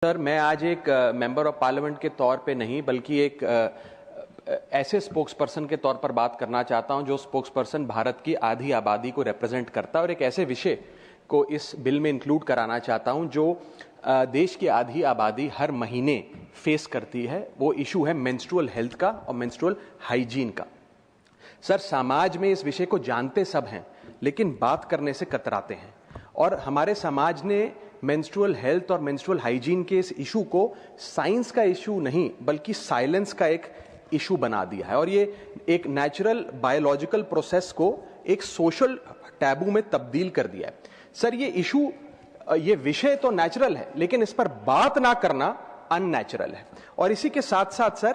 Sir, मैं आज एक मेंबर ऑफ पार्लियामेंट के तौर पे नहीं बल्कि एक ऐसे स्पोक्स पर्सन के तौर पर बात करना चाहता हूं जो स्पोक्स पर्सन भारत की आधी आबादी को रिप्रेजेंट करता है और एक ऐसे विषय को इस बिल में इंक्लूड कराना चाहता हूं जो देश की आधी आबादी हर महीने फेस करती है। वो इशू है मेंस्ट्रुअल हेल्थ का और मेंस्ट्रुअल हाइजीन का। सर, समाज में इस विषय को जानते सब हैं लेकिन बात करने से कतराते हैं और हमारे समाज ने मेंस्ट्रुअल हेल्थ और मेंस्ट्रुअल हाइजीन के इस इशू को साइंस का इशू नहीं बल्कि साइलेंस का एक इशू बना दिया है और ये एक नेचुरल बायोलॉजिकल प्रोसेस को एक सोशल टैबू में तब्दील कर दिया है। सर, ये विषय तो नेचुरल है लेकिन इस पर बात ना करना अननेचुरल है। और इसी के साथ साथ सर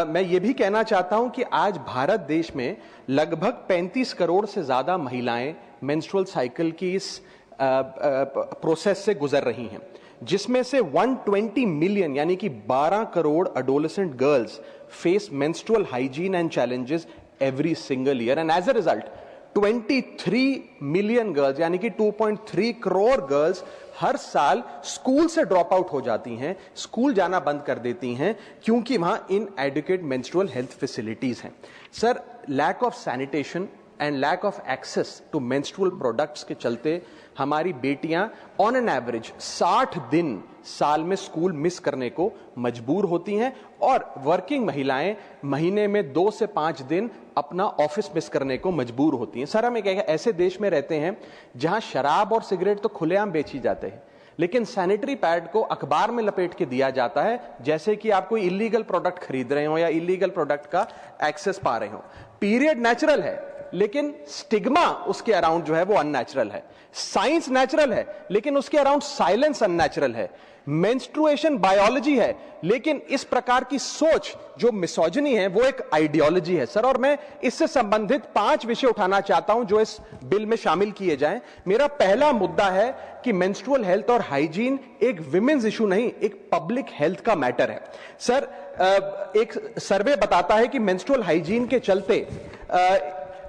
मैं ये भी कहना चाहता हूं कि आज भारत देश में लगभग 35 करोड़ से ज्यादा महिलाएं मेंस्ट्रुअल साइकिल की इस प्रोसेस से गुजर रही हैं, जिसमें से 120 मिलियन यानी कि 12 crore adolescent girls face menstrual hygiene and challenges every single year and as a result 23 million girls यानी कि 2.3 करोड़ गर्ल्स हर साल स्कूल से ड्रॉप आउट हो जाती हैं, स्कूल जाना बंद कर देती हैं क्योंकि वहां इनएडिक्वेट मेंस्ट्रुअल हेल्थ फैसिलिटीज हैं। Sir, lack of sanitation and lack of access to menstrual products के चलते हमारी बेटियां ऑन एन एवरेज 60 दिन साल में स्कूल मिस करने को मजबूर होती हैं और वर्किंग महिलाएं महीने में 2 से 5 दिन अपना ऑफिस मिस करने को मजबूर होती हैं। सर, हम एक ऐसे देश में रहते हैं जहां शराब और सिगरेट तो खुलेआम बेची जाते हैं लेकिन सैनिटरी पैड को अखबार में लपेट के दिया जाता है जैसे कि आप कोई इलीगल प्रोडक्ट खरीद रहे हो या इलीगल प्रोडक्ट का एक्सेस पा रहे हो। पीरियड नेचुरल है लेकिन स्टिग्मा उसके अराउंड जो है वो अननेचुरल है। साइंस नेचुरल है लेकिन उसके अराउंड साइलेंस अननेचुरल है। मेंस्ट्रुएशन बायोलॉजी है लेकिन इस प्रकार की सोच जो मिसोजिनी है वो एक आइडियोलॉजी है। सर, और मैं इससे संबंधित 5 विषय उठाना चाहता हूं जो इस बिल में शामिल किए जाएं। मेरा पहला मुद्दा है कि मेंस्ट्रुअल हेल्थ और हाइजीन एक विमेन्स इशू नहीं, एक पब्लिक हेल्थ का मैटर है। सर, एक सर्वे बताता है कि मेंस्ट्रुअल हाइजीन के चलते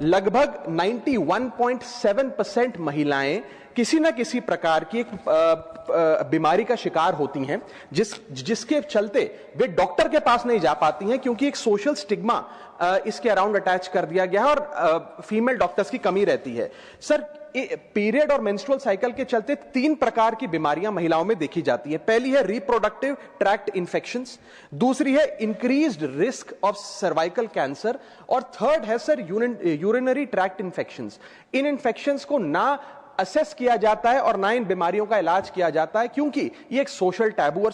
लगभग 91.7% महिलाएं किसी न किसी प्रकार की एक बीमारी का शिकार होती हैं जिसके चलते वे डॉक्टर के पास नहीं जा पाती हैं क्योंकि एक सोशल स्टिग्मा इसके अराउंड अटैच कर दिया गया है और फीमेल डॉक्टर्स की कमी रहती है। सर, पीरियड और मेंस्ट्रुअल साइकिल के चलते 3 प्रकार की बीमारियां महिलाओं में देखी जाती है। पहली है रिप्रोडक्टिव ट्रैक्ट इंफेक्शंस, दूसरी है increased risk of cervical cancer और थर्ड है सर यूरिनरी ट्रैक्ट इंफेक्शंस। इन इंफेक्शंस को ना असेस किया जाता है और ना इन बीमारियों का इलाज किया जाता है क्योंकि ये एक सोशल टैबू और